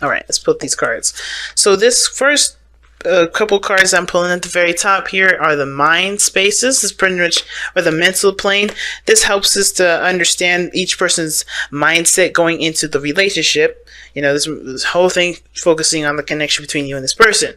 All right, let's put these cards. So this first couple cards I'm pulling at the very top here are the mind spaces. This is pretty much, or the mental plane. This helps us to understand each person's mindset going into the relationship. You know, this whole thing focusing on the connection between you and this person.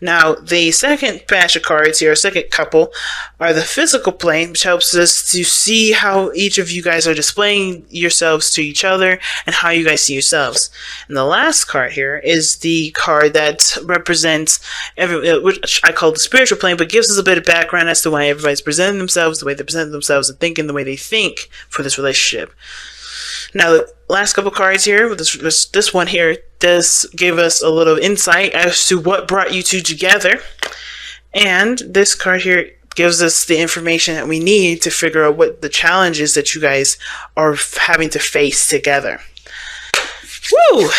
Now, the second batch of cards here, second couple, are the physical plane, which helps us to see how each of you guys are displaying yourselves to each other and how you guys see yourselves. And the last card here is the card that represents which I call the spiritual plane, but gives us a bit of background as to why everybody's presenting themselves the way they present themselves and thinking the way they think for this relationship. Now, the last couple cards here, this one here, does give us a little insight as to what brought you two together. And this card here gives us the information that we need to figure out what the challenges that you guys are having to face together. Woo!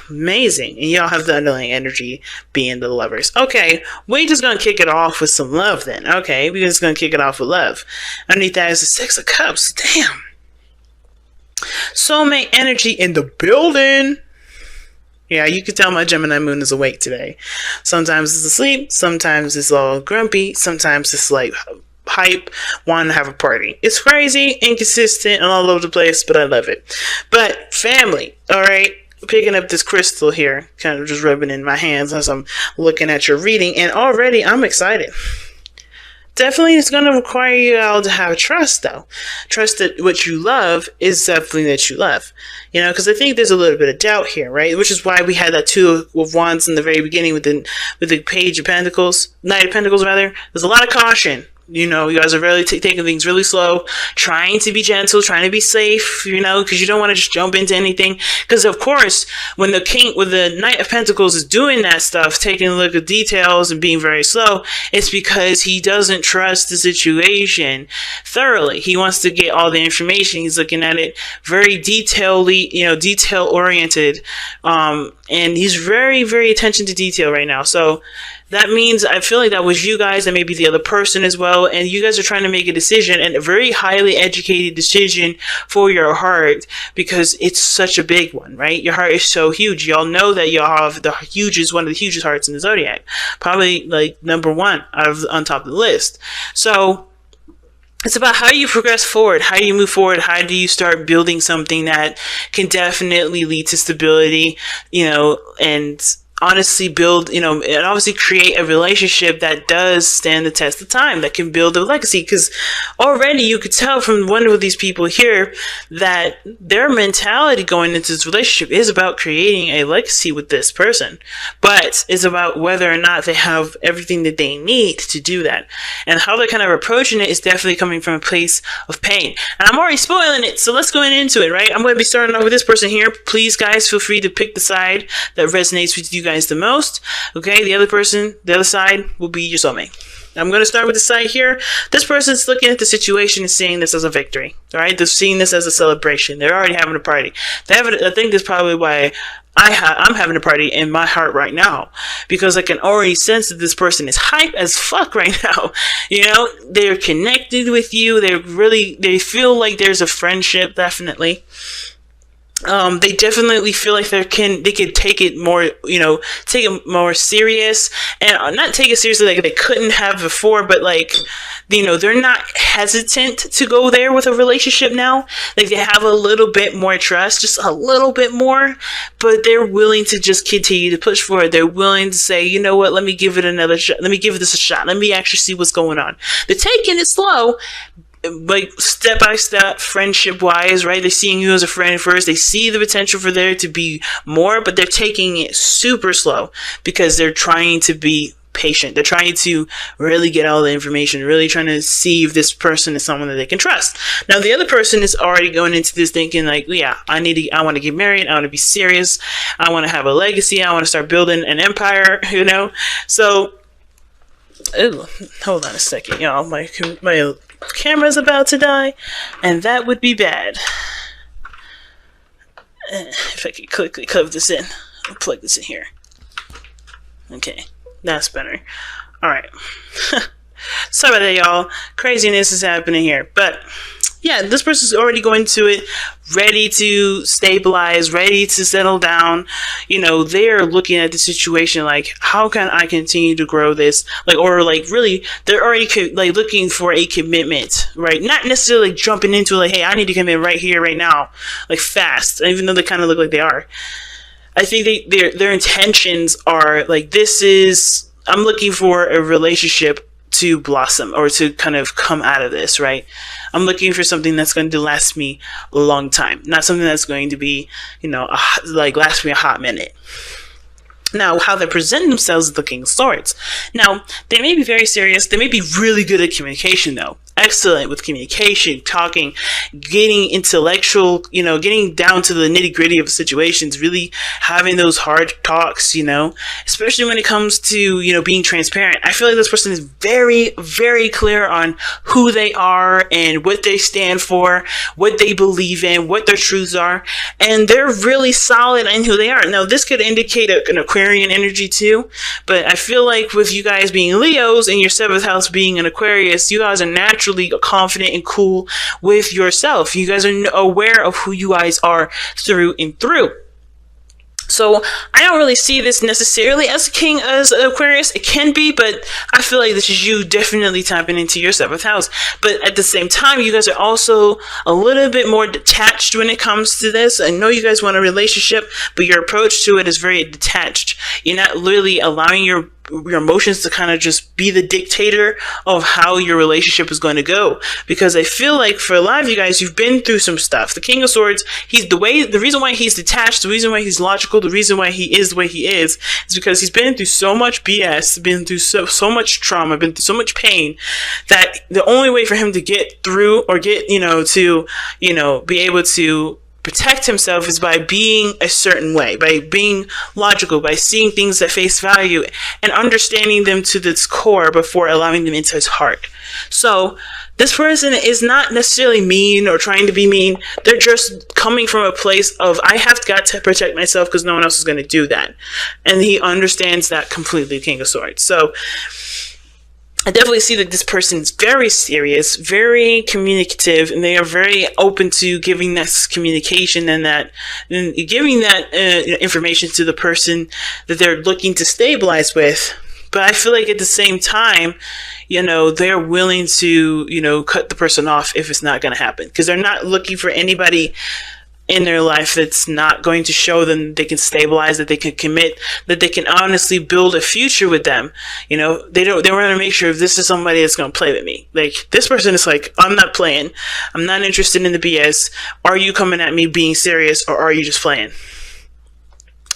Amazing. And y'all have the underlying energy being the lovers. Okay, we're just going to kick it off with some love then. Okay, we're just going to kick it off with love. Underneath that is the Six of Cups. Damn. Soulmate energy in the building. Yeah, you can tell my Gemini moon is awake today. Sometimes it's asleep, sometimes it's all grumpy, sometimes it's like hype, wanting to have a party. It's crazy, inconsistent, and all over the place, but I love it. But family, alright, picking up this crystal here, kind of just rubbing in my hands as I'm looking at your reading, and already I'm excited. Definitely it's going to require you all to have trust, though. Trust that what you love is definitely that you love. You know, because I think there's a little bit of doubt here, right? Which is why we had that Two of Wands in the very beginning with the Page of Pentacles, Knight of Pentacles, rather. There's a lot of caution. You know, you guys are really taking things really slow, trying to be gentle, trying to be safe, you know, because you don't want to just jump into anything. Because, of course, when the Knight of Pentacles is doing that stuff, taking a look at details and being very slow, it's because he doesn't trust the situation thoroughly. He wants to get all the information. He's looking at it very detail-oriented. And he's very, very attention to detail right now. So that means I feel like that was you guys and maybe the other person as well. And you guys are trying to make a decision, and a very highly educated decision for your heart, because it's such a big one, right? Your heart is so huge. Y'all know that y'all have one of the hugest hearts in the zodiac. Probably like number one on top of the list. So it's about how you progress forward. How do you move forward? How do you start building something that can definitely lead to stability, you know, and honestly build, you know, and obviously create a relationship that does stand the test of time, that can build a legacy. Because already you could tell from one of these people here that their mentality going into this relationship is about creating a legacy with this person, but it's about whether or not they have everything that they need to do that. And how they're kind of approaching it is definitely coming from a place of pain. And I'm already spoiling it, so let's go into it, right? I'm going to be starting off with this person here. Please, guys, feel free to pick the side that resonates with you guys the most. Okay, the other side will be your soulmate. I'm going to start with the side here. This person's looking at the situation and seeing this as a victory. All right, they're seeing this as a celebration. They're already having a party. I think that's probably why I'm having a party in my heart right now, because I can already sense that this person is hype as fuck right now. You know, they're connected with you. They feel like there's a friendship, definitely. They definitely feel like they could take it more, you know, take it more serious, and not take it seriously like they couldn't have before, but like, you know, they're not hesitant to go there with a relationship now. Like, they have a little bit more trust, just a little bit more, but they're willing to just continue to push forward. They're willing to say, you know what, let me give it another shot. Let me give this a shot. Let me actually see what's going on. They're taking it slow, like step by step, friendship wise, right? They're seeing you as a friend first. They see the potential for there to be more, but they're taking it super slow because they're trying to be patient. They're trying to really get all the information, really trying to see if this person is someone that they can trust. Now, the other person is already going into this thinking like, yeah, I want to get married. I want to be serious. I want to have a legacy. I want to start building an empire, you know? So, hold on a second, y'all. My camera's about to die, and that would be bad. If I could quickly plug this in. I'll plug this in here. Okay, that's better. Alright. Sorry about that, y'all. Craziness is happening here. But yeah, this person's already going to it ready to stabilize, ready to settle down. You know, they're looking at the situation like, how can I continue to grow this? Like, or like really, they're already like looking for a commitment, right? Not necessarily like jumping into like, hey, I need to commit right here, right now, like fast, even though they kind of look like they are. I think their intentions are like, I'm looking for a relationship to blossom or to kind of come out of this, right? I'm looking for something that's going to last me a long time, not something that's going to be, you know, like last me a hot minute. Now, how they present themselves as the King of Swords. Now, they may be very serious. They may be really good at communication, though. Excellent with communication, talking, getting intellectual, you know, getting down to the nitty gritty of situations, really having those hard talks, you know, especially when it comes to, you know, being transparent. I feel like this person is very, very clear on who they are and what they stand for, what they believe in, what their truths are, and they're really solid in who they are. Now, this could indicate an Aquarian energy too, but I feel like with you guys being Leos and your 7th house being an Aquarius, you guys are naturally confident and cool with yourself. You guys are aware of who you guys are through and through. So I don't really see this necessarily as as Aquarius. It can be, but I feel like this is you definitely tapping into your 7th house. But at the same time, you guys are also a little bit more detached when it comes to this. I know you guys want a relationship, but your approach to it is very detached. You're not really allowing your emotions to kind of just be the dictator of how your relationship is going to go. Because I feel like for a lot of you guys, you've been through some stuff. The King of Swords, the reason why he's detached, the reason why he's logical, the reason why he is the way he is because he's been through so much BS, been through so much trauma, been through so much pain, that the only way for him to get through or get, be able to protect himself is by being a certain way, by being logical, by seeing things at face value and understanding them to its core before allowing them into his heart. So this person is not necessarily mean or trying to be mean. They're just coming from a place of, I have got to protect myself because no one else is going to do that. And he understands that completely, King of Swords. So I definitely see that this person is very serious, very communicative, and they are very open to giving this communication and giving that information to the person that they're looking to stabilize with. But I feel like at the same time, they're willing to, cut the person off if it's not going to happen, because they're not looking for anybody in their life that's not going to show them they can stabilize, that they can commit, that they can honestly build a future with them. They want to make sure if this is somebody that's going to play with me. Like, this person is like, I'm not playing. I'm not interested in the BS. Are you coming at me being serious, or are you just playing?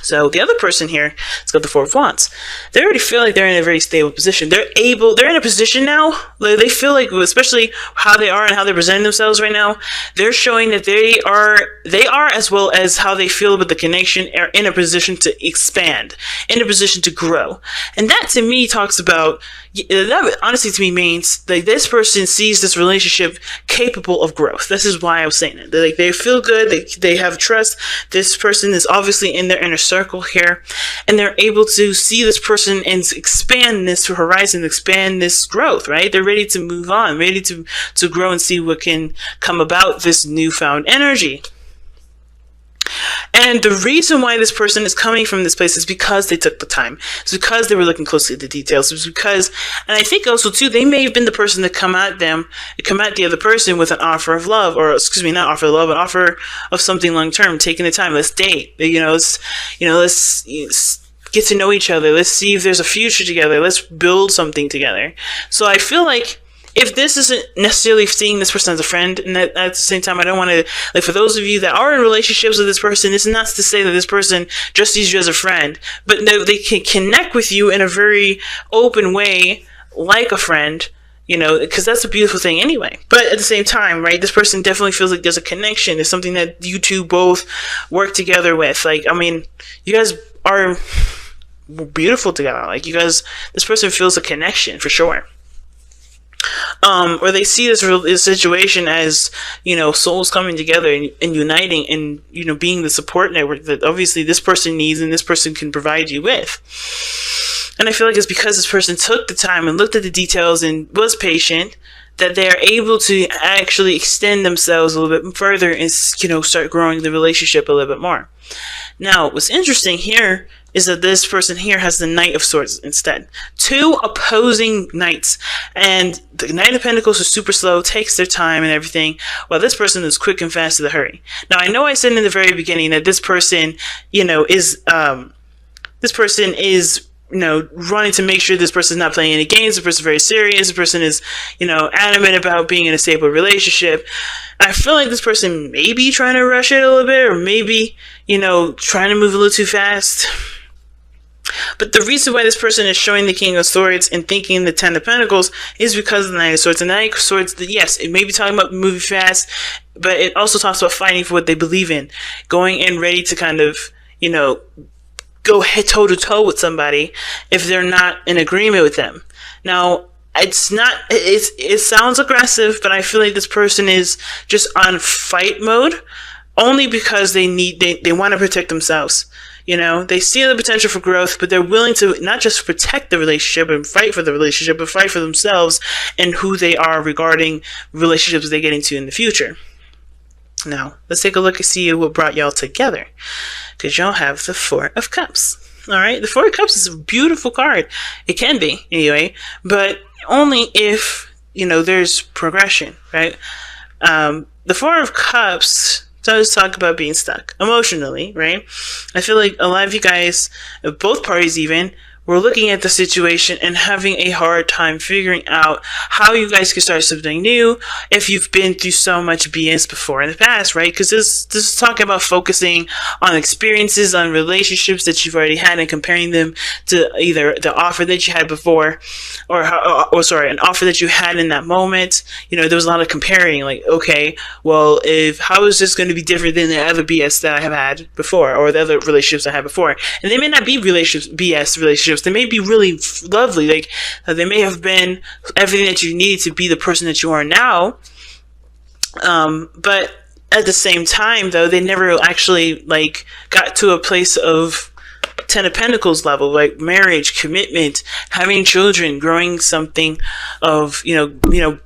So the other person here, let's go to the Four of Wands. They already feel like they're in a very stable position. They're in a position now, they feel like, especially how they are and how they're presenting themselves right now, they're showing that they are, as well as how they feel about the connection, are in a position to expand, in a position to grow. And that to me talks about, that honestly to me means that this person sees this relationship capable of growth. This is why I was saying it. They feel good. They have trust. This person is obviously in their inner circle here, and they're able to see this person and expand this horizon, expand this growth, right? They're ready to move on, ready to grow and see what can come about this newfound energy. And the reason why this person is coming from this place is because they took the time. It's because they were looking closely at the details. It's because, and I think also too, they may have been the person to come at the other person with an offer of love, or not offer of love, an offer of something long term, taking the time. Let's date. Let's get to know each other. Let's see if there's a future together. Let's build something together. So I feel like, if this isn't necessarily seeing this person as a friend, and at the same time, I don't want to, for those of you that are in relationships with this person, it's not to say that this person just sees you as a friend, but they can connect with you in a very open way, like a friend, because that's a beautiful thing anyway. But at the same time, right, this person definitely feels like there's a connection. It's something that you two both work together with. You guys are beautiful together. This person feels a connection for sure. Or they see this situation as, souls coming together and uniting and, being the support network that obviously this person needs and this person can provide you with. And I feel like it's because this person took the time and looked at the details and was patient that they are able to actually extend themselves a little bit further and, start growing the relationship a little bit more. Now, what's interesting here is that this person here has the Knight of Swords instead. Two opposing knights. And the Knight of Pentacles is super slow, takes their time and everything, while this person is quick and fast to the hurry. Now, I know I said in the very beginning that this person, is running to make sure this person is not playing any games. The person is very serious. The person is, adamant about being in a stable relationship. I feel like this person may be trying to rush it a little bit, or maybe, trying to move a little too fast. But the reason why this person is showing the King of Swords and thinking the Ten of Pentacles is because of the Knight of Swords. The Knight of Swords, yes, it may be talking about moving fast, but it also talks about fighting for what they believe in. Going in ready to kind of, go head toe to toe with somebody if they're not in agreement with them. Now, it sounds aggressive, but I feel like this person is just on fight mode only because they want to protect themselves. They see the potential for growth, but they're willing to not just protect the relationship and fight for the relationship, but fight for themselves and who they are regarding relationships they get into in the future. Now, let's take a look and see what brought y'all together. Because y'all have the Four of Cups. Alright? The Four of Cups is a beautiful card. It can be, anyway. But only if, there's progression, right? The Four of Cups does talk about being stuck emotionally, right? I feel like a lot of you guys, both parties even, were looking at the situation and having a hard time figuring out how you guys can start something new if you've been through so much BS before in the past, right? Because this is talking about focusing on experiences, on relationships that you've already had and comparing them to either the offer that you had before or an offer that you had in that moment. There was a lot of comparing, like, okay, well, how is this going to be different than the other BS that I have had before or the other relationships I had before? And they may not be BS relationships. They may be really lovely. Like, they may have been everything that you needed to be the person that you are now. But at the same time, though, they never actually, got to a place of Ten of Pentacles level, like marriage, commitment, having children, growing something of,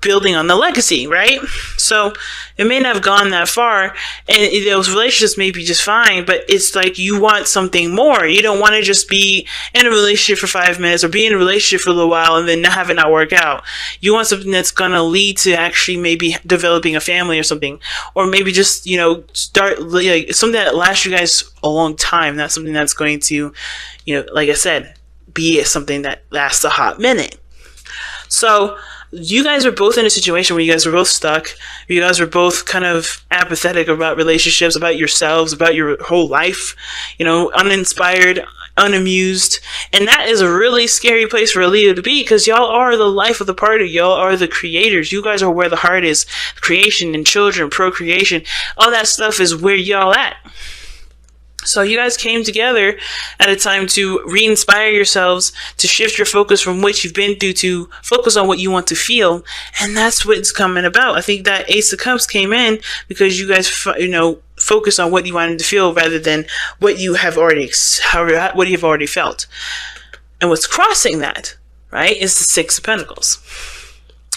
building on the legacy, right? So it may not have gone that far, and those relationships may be just fine, but it's like you want something more. You don't want to just be in a relationship for 5 minutes or be in a relationship for a little while and then have it not work out. You want something that's going to lead to actually maybe developing a family or something, or maybe just, start something that lasts you guys a long time, not something that's going to, like I said, be something that lasts a hot minute. So you guys were both in a situation where you guys were both stuck. You guys were both kind of apathetic about relationships, about yourselves, about your whole life, uninspired, unamused. And that is a really scary place for a Leo to be, because y'all are the life of the party. Y'all are the creators. You guys are where the heart is. Creation and children, procreation, all that stuff is where y'all at. So you guys came together at a time to re-inspire yourselves, to shift your focus from what you've been through to focus on what you want to feel. And that's what it's coming about. I think that Ace of Cups came in because you guys, focus on what you wanted to feel rather than what you have already felt. And what's crossing that, right, is the Six of Pentacles,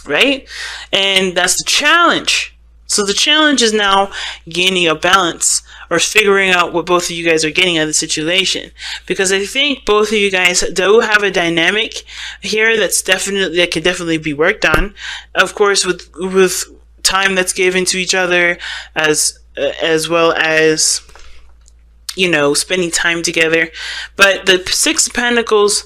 right? And that's the challenge. So the challenge is now gaining a balance or figuring out what both of you guys are getting out of the situation. Because I think both of you guys do have a dynamic here that can definitely be worked on. Of course, with time that's given to each other, as well as, spending time together. But the Six of Pentacles,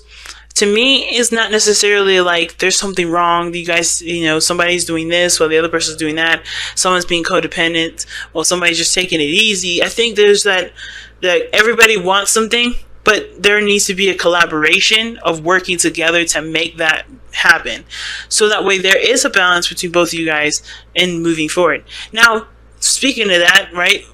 to me, is not necessarily like there's something wrong. You guys, somebody's doing this while the other person's doing that. Someone's being codependent while somebody's just taking it easy. I think there's that everybody wants something, but there needs to be a collaboration of working together to make that happen. So that way there is a balance between both of you guys and moving forward. Now, speaking of that, right,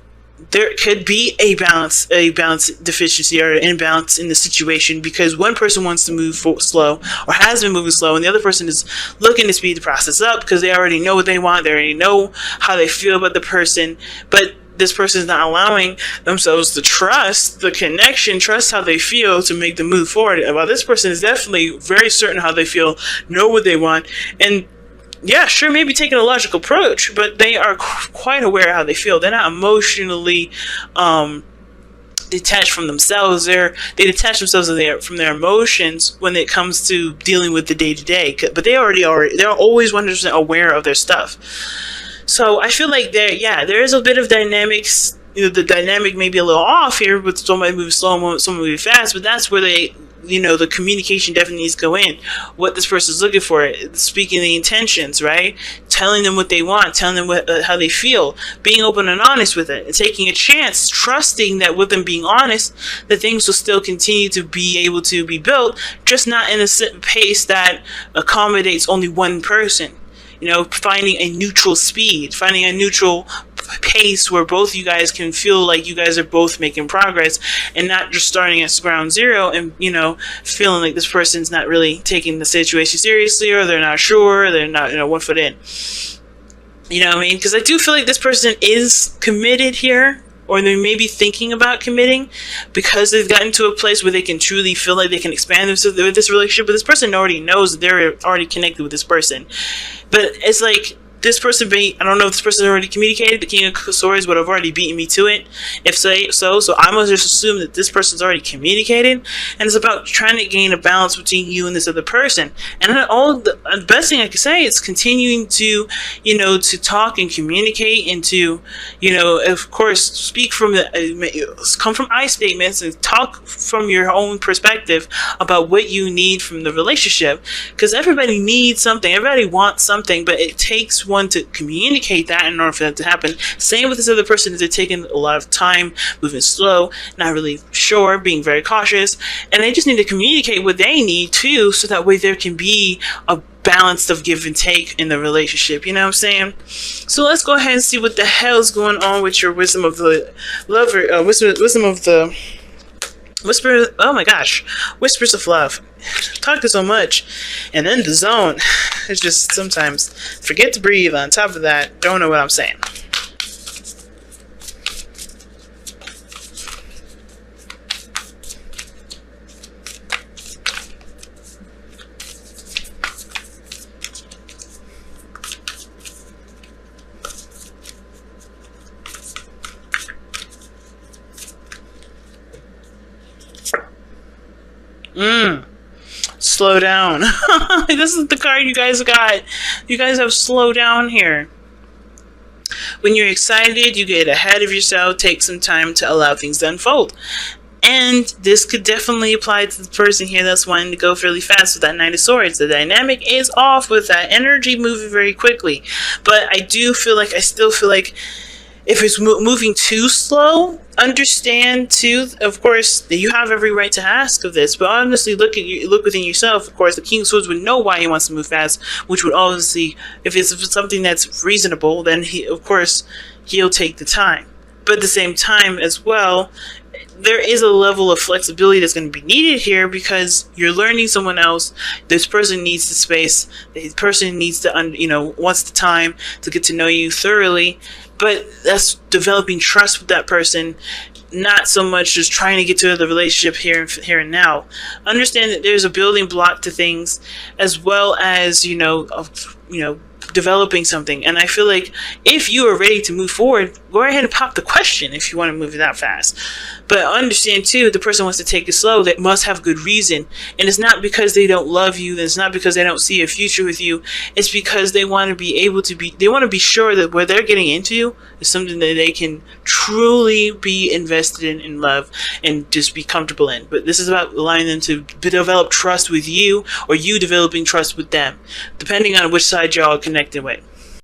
there could be a balance deficiency or an imbalance in the situation because one person wants to move slow or has been moving slow, and the other person is looking to speed the process up because they already know what they want, they already know how they feel about the person, but this person is not allowing themselves to trust the connection, trust how they feel to make the move forward. While this person is definitely very certain how they feel, know what they want, and yeah, sure, maybe taking a logical approach, but they are quite aware of how they feel. They're not emotionally detached from themselves. They detach themselves from their emotions when it comes to dealing with the day to day. But they're always 100% aware of their stuff. So I feel like there is a bit of dynamics. The dynamic may be a little off here with somebody moving slow, someone moving fast, but that's where the communication definitely needs to go in. What this person's looking for, speaking the intentions, right? Telling them what they want, telling them how they feel, being open and honest with it, and taking a chance, trusting that with them being honest, that things will still continue to be able to be built, just not in a pace that accommodates only one person. Finding a neutral speed, finding a neutral pace where both you guys can feel like you guys are both making progress, and not just starting at ground zero and feeling like this person's not really taking the situation seriously, or they're not sure, they're not 1 foot in. You know what I mean? Because I do feel like this person is committed here, or they may be thinking about committing, because they've gotten to a place where they can truly feel like they can expand with this relationship. But this person already knows that they're already connected with this person. But it's like, this person I don't know if this person already communicated. The King of Swords would have already beaten me to it. If so I must just assume that this person's already communicated, and it's about trying to gain a balance between you and this other person. And the best thing I could say is continuing to, to talk and communicate, and to, of course, speak come from I statements and talk from your own perspective about what you need from the relationship. Because everybody needs something, everybody wants something, but it takes one to communicate that in order for that to happen. Same with this other person, is they're taking a lot of time, moving slow, not really sure, being very cautious, and they just need to communicate what they need too, so that way there can be a balance of give and take in the relationship. You know what I'm saying? So let's go ahead and see what the hell's going on with your wisdom of the lover, wisdom of the whisper. Oh my gosh, whispers of love. Talking so much, and then the zone. It's just sometimes forget to breathe. On top of that, don't know what I'm saying. Slow down. This is the card you guys got. You guys have slow down here. When you're excited, you get ahead of yourself, take some time to allow things to unfold. And this could definitely apply to the person here that's wanting to go fairly fast with that Knight of Swords. The dynamic is off with that energy moving very quickly. But I still feel like if it's moving too slow, understand too, of course, that you have every right to ask of this. But honestly, look within yourself. Of course, the King of Swords would know why he wants to move fast, which would obviously, if it's something that's reasonable, then he'll take the time. But at the same time as well, there is a level of flexibility that's going to be needed here, because you're learning someone else. This person needs the space. The person needs to, wants the time to get to know you thoroughly. But that's developing trust with that person, not so much just trying to get to the relationship here and now. Understand that there's a building block to things, as well as developing something. And I feel like if you are ready to move forward, go ahead and pop the question if you want to move it that fast. But understand too, the person wants to take it slow. They must have good reason, and it's not because they don't love you. It's not because they don't see a future with you. It's because they want to they want to be sure that what they're getting into is something that they can truly be invested in love, and just be comfortable in. But this is about allowing them to develop trust with you, or you developing trust with them, depending on which side y'all are connected with.